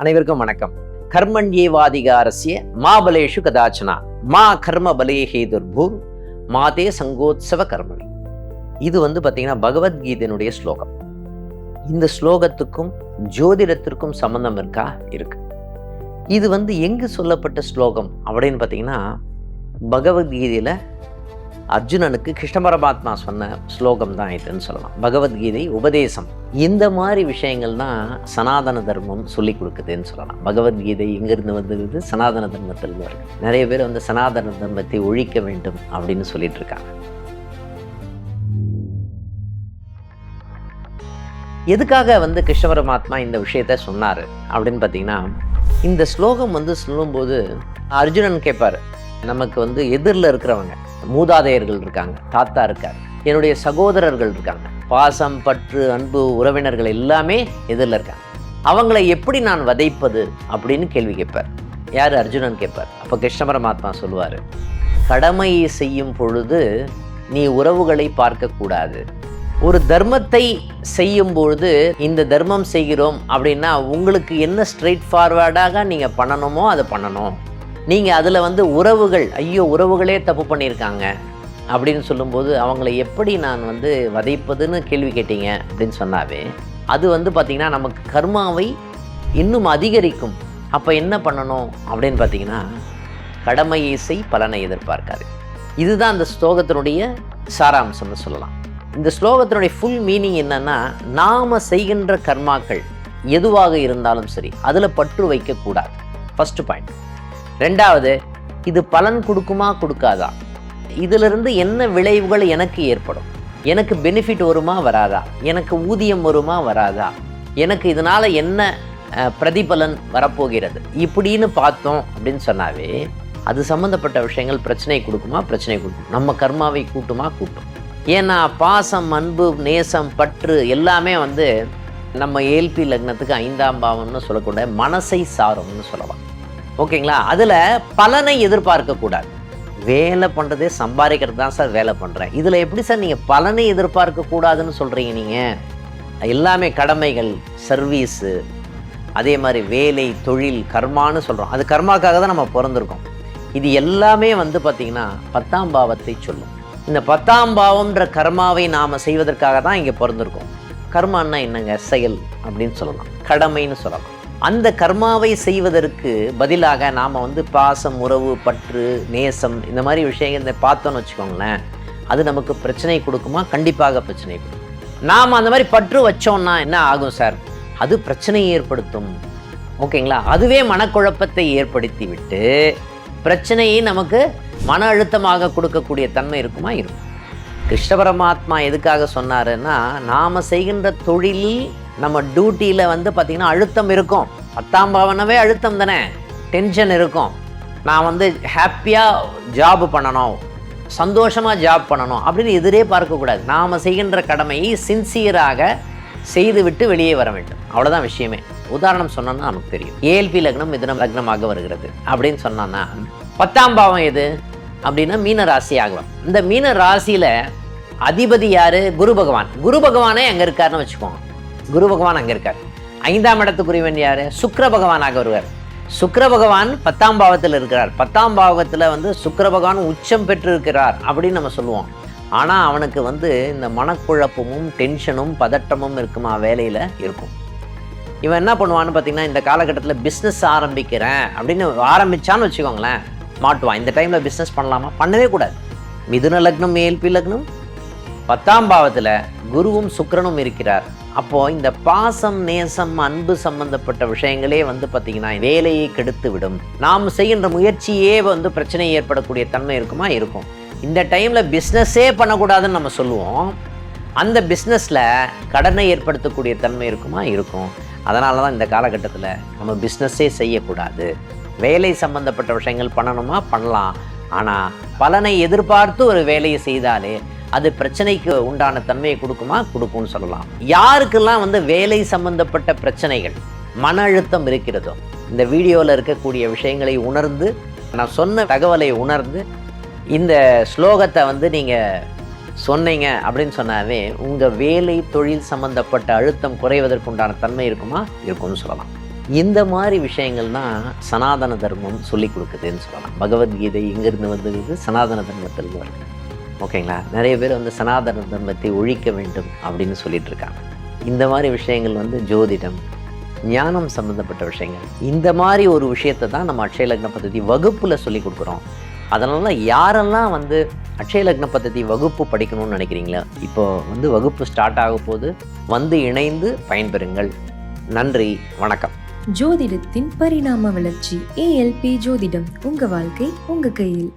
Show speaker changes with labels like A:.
A: அனைவருக்கும் வணக்கம். கர்மண்யேவாதிகாரஸ்ய மாபலேஷு கதாச்சனா மா கர்ம பலேஹே துர்பூர் மாதே சங்கோத்சவ கர்மணி. இது பார்த்தீங்கன்னா பகவத்கீதையினுடைய ஸ்லோகம். இந்த ஸ்லோகத்துக்கும் ஜோதிடத்திற்கும் சம்பந்தம் இருக்கா? இருக்கு. இது எங்கு சொல்லப்பட்ட ஸ்லோகம் அப்படின்னு பார்த்தீங்கன்னா பகவத்கீதையில அர்ஜுனனுக்கு கிருஷ்ண பரமாத்மா சொன்ன ஸ்லோகம் தான் இதுன்னு சொல்லலாம். பகவத்கீதை உபதேசம். இந்த மாதிரி விஷயங்கள் தான் சனாதன தர்மம் சொல்லி கொடுக்குதுன்னு சொல்லலாம். பகவத்கீதை எங்கிருந்து வந்தது? சனாதன தர்மத்திலிருந்து வருது. நிறைய பேர் சனாதன தர்மத்தை ஒழிக்க வேண்டும் அப்படின்னு சொல்லிட்டு இருக்காங்க. எதுக்காக கிருஷ்ண பரமாத்மா இந்த விஷயத்த சொன்னாரு அப்படின்னு பார்த்தீங்கன்னா, இந்த ஸ்லோகம் சொல்லும்போது அர்ஜுனன் கேட்பாரு, நமக்கு எதிரில் இருக்கிறவங்க மூதாதையர்கள் இருக்காங்க, தாத்தா இருக்காரு, என்னுடைய சகோதரர்கள் இருக்காங்க, பாசம் பற்று அன்பு உறவினர்கள் எல்லாமே எதிரில் இருக்காங்க, அவங்களை எப்படி நான் வதைப்பது அப்படின்னு கேள்வி கேட்பார். யார்? அர்ஜுனன் கேட்பார். அப்போ கிருஷ்ண பரமாத்மா சொல்லுவார், கடமையை செய்யும் பொழுது நீ உறவுகளை பார்க்கக்கூடாது. ஒரு தர்மத்தை செய்யும் பொழுது இந்த தர்மம் செய்கிறோம் அப்படின்னா உங்களுக்கு என்ன ஸ்ட்ரெயிட் ஃபார்வர்டாக நீங்கள் பண்ணணுமோ அதை பண்ணணும். நீங்கள் அதில் உறவுகள், ஐயோ உறவுகளே தப்பு பண்ணியிருக்காங்க அப்படின்னு சொல்லும்போது அவங்கள எப்படி நான் வதைப்பதுன்னு கேள்வி கேட்டீங்க அப்படின்னு சொன்னாவே அது பார்த்திங்கன்னா நமக்கு கர்மாவை இன்னும் அதிகரிக்கும். அப்போ என்ன பண்ணணும் அப்படின்னு பார்த்தீங்கன்னா, கடமையை செய், பலனை எதிர்பார்க்காது. இதுதான் அந்த ஸ்லோகத்தினுடைய சாராம்சம்னு சொல்லலாம். இந்த ஸ்லோகத்தினுடைய ஃபுல் மீனிங் என்னன்னா, நாம் செய்கின்ற கர்மாக்கள் எதுவாக இருந்தாலும் சரி அதில் பற்று வைக்கக்கூடாது. First point. ரெண்டாவது, இது பலன் கொடுக்குமா கொடுக்காதா, இதிலிருந்து என்ன விளைவுகள் எனக்கு ஏற்படும், எனக்கு பெனிஃபிட் வருமா வராதா, எனக்கு ஊதியம் வருமா வராதா, எனக்கு இதனால் என்ன பிரதிபலன் வரப்போகிறது இப்படின்னு பார்த்தோம் அப்படின்னு சொன்னாவே அது சம்மந்தப்பட்ட விஷயங்கள் பிரச்சனை கொடுக்குமா? பிரச்சனை கொடுக்கும். நம்ம கர்மாவை கூட்டுமா? கூட்டும். ஏன்னா பாசம், அன்பு, நேசம், பற்று எல்லாமே நம்ம ஏல்பி லக்னத்துக்கு 5ஆம் பாவம்னு சொல்லக்கூடிய மனசை சாரும்னு சொல்லலாம். ஓகேங்களா? அதில் பலனை எதிர்பார்க்கக்கூடாது. வேலை பண்ணுறதே சம்பாதிக்கிறது தான் சார் வேலை பண்ணுறேன், இதில் எப்படி சார் நீங்கள் பலனை எதிர்பார்க்கக்கூடாதுன்னு சொல்கிறீங்க? நீங்கள் எல்லாமே கடமைகள், சர்வீஸு, அதே மாதிரி வேலை, தொழில், கர்மான்னு சொல்கிறோம். அது கர்மாக்காக தான் நம்ம பிறந்திருக்கோம். இது எல்லாமே பார்த்திங்கன்னா 10ஆம் பாவத்தை சொல்லும். இந்த 10ஆம் பாவம்ன்ற கர்மாவை நாம் செய்வதற்காக தான் இங்கே பிறந்திருக்கோம். கர்மான்னா என்னங்க? செயல் அப்படின்னு சொல்லலாம், கடமைன்னு சொல்லலாம். அந்த கர்மாவை செய்வதற்கு பதிலாக நாம் பாசம், உறவு, பற்று, நேசம் இந்த மாதிரி விஷயங்களை பார்த்தோன்னு வச்சுக்கோங்களேன், அது நமக்கு பிரச்சனை கொடுக்குமா? கண்டிப்பாக பிரச்சனை கொடுக்கும். நாம் அந்த மாதிரி பற்று வச்சோம்னா என்ன ஆகும் சார்? அது பிரச்சனையை ஏற்படுத்தும். ஓகேங்களா? அதுவே மனக்குழப்பத்தை ஏற்படுத்தி விட்டு பிரச்சனையை நமக்கு மன அழுத்தமாக கொடுக்கக்கூடிய தன்மை இருக்குமா? இருக்கும். கிருஷ்ண பரமாத்மா எதுக்காக சொன்னாருன்னா, நாம் செய்கின்ற தொழிலில் நம்ம டியூட்டியில் பார்த்திங்கன்னா அழுத்தம் இருக்கும். 10ஆம் பாவனாவே அழுத்தம் தானே, டென்ஷன் இருக்கும். நான் ஹாப்பியாக ஜாப் பண்ணணும், சந்தோஷமாக ஜாப் பண்ணணும் அப்படின்னு எதிரே பார்க்கக்கூடாது. நாம் செய்கின்ற கடமையை சின்சியராக செய்துவிட்டு வெளியே வர வேண்டும். அவ்வளோதான் விஷயமே. உதாரணம் சொன்னோன்னா நமக்கு தெரியும். ஏல்பி லக்னம் மிதுன லக்னமாக வருகிறது அப்படின்னு சொன்னோன்னா 10ஆம் பாவம் எது அப்படின்னா மீன ராசி ஆகலாம். இந்த மீன ராசியில் அதிபதி யார்? குரு பகவான். குரு பகவானே அங்கே இருக்காருன்னு வச்சுக்கோங்க. குரு பகவான் அங்கே இருக்கார். 5ஆம் இடத்துக்குரியவன் யார்? சுக்கிர பகவானாக வருவார். சுக்கிர பகவான் 10ஆம் பாவத்தில் இருக்கிறார். 10ஆம் பாவத்தில் சுக்கிர பகவான் உச்சம் பெற்று இருக்கிறார் அப்படின்னு நம்ம சொல்லுவோம். ஆனால் அவனுக்கு இந்த மனக்குழப்பமும் டென்ஷனும் பதட்டமும் இருக்குமா? வேலையில் இருக்கும். இவன் என்ன பண்ணுவான்னு பார்த்தீங்கன்னா, இந்த காலகட்டத்தில் பிஸ்னஸ் ஆரம்பிக்கிறேன் அப்படின்னு ஆரம்பித்தான்னு வச்சுக்கோங்களேன், மாட்டுவான். இந்த டைமில் பிஸ்னஸ் பண்ணலாமா? பண்ணவே கூடாது. மிதுன லக்னம், ஏல்பி லக்னம், 10ஆம் பாவத்தில் குருவும் சுக்கிரனும் இருக்கிறார். அப்போது இந்த பாசம், நேசம், அன்பு சம்பந்தப்பட்ட விஷயங்களே பார்த்திங்கன்னா வேலையை கெடுத்து விடும். நாம் செய்கின்ற முயற்சியே பிரச்சனை ஏற்படக்கூடிய தன்மை இருக்குமா? இருக்கும். இந்த டைமில் பிஸ்னஸே பண்ணக்கூடாதுன்னு நம்ம சொல்லுவோம். அந்த பிஸ்னஸில் கடனை ஏற்படுத்தக்கூடிய தன்மை இருக்குமா? இருக்கும். அதனால தான் இந்த காலகட்டத்தில் நம்ம பிஸ்னஸே செய்யக்கூடாது. வேலை சம்பந்தப்பட்ட விஷயங்கள் பண்ணணுமா? பண்ணலாம். ஆனால் பலனை எதிர்பார்த்து ஒரு வேலையை செய்தாலே அது பிரச்சனைக்கு உண்டான தன்மையை கொடுக்குமா? கொடுக்கும்னு சொல்லலாம். யாருக்கெல்லாம் வேலை சம்பந்தப்பட்ட பிரச்சனைகள், மன அழுத்தம் இருக்கிறதோ, இந்த வீடியோவில் இருக்கக்கூடிய விஷயங்களை உணர்ந்து, நான் சொன்ன தகவலை உணர்ந்து இந்த ஸ்லோகத்தை நீங்கள் சொன்னீங்க அப்படின்னு சொன்னாவே உங்கள் வேலை தொழில் சம்பந்தப்பட்ட அழுத்தம் குறைவதற்குண்டான தன்மை இருக்குமா? இருக்கும்னு சொல்லலாம். இந்த மாதிரி விஷயங்கள் தான் சனாதன தர்மம் சொல்லி கொடுக்குதுன்னு சொல்லலாம். பகவத்கீதை எங்கேருந்து வந்தது? சனாதன தர்மத்திலிருந்து வருது. ஓகேங்களா? நிறைய பேர் வந்து சனாதன தர்மத்தை ஒழிக்க வேண்டும் அப்படின்னு சொல்லிட்டு இருக்காங்க. இந்த மாதிரி விஷயங்கள் வந்து ஜோதிடம், ஞானம் சம்மந்தப்பட்ட விஷயங்கள், இந்த மாதிரி ஒரு விஷயத்தை தான் நம்ம அக்ஷய லக்ன பദ്ധதி வகுப்பில் சொல்லி கொடுக்குறோம். அதனால யாரெல்லாம் வந்து அக்ஷய லக்ன பദ്ധதி வகுப்பு படிக்கணும்னு நினைக்கிறீங்களா, இப்போ வந்து வகுப்பு ஸ்டார்ட் ஆக போது, வந்து இணைந்து பயன்பெறுங்கள். நன்றி, வணக்கம்.
B: ஜோதிடத்தின் பரிணாம வளர்ச்சி. ALP ஜோதிடம், உங்க வாழ்க்கை உங்க கையில்.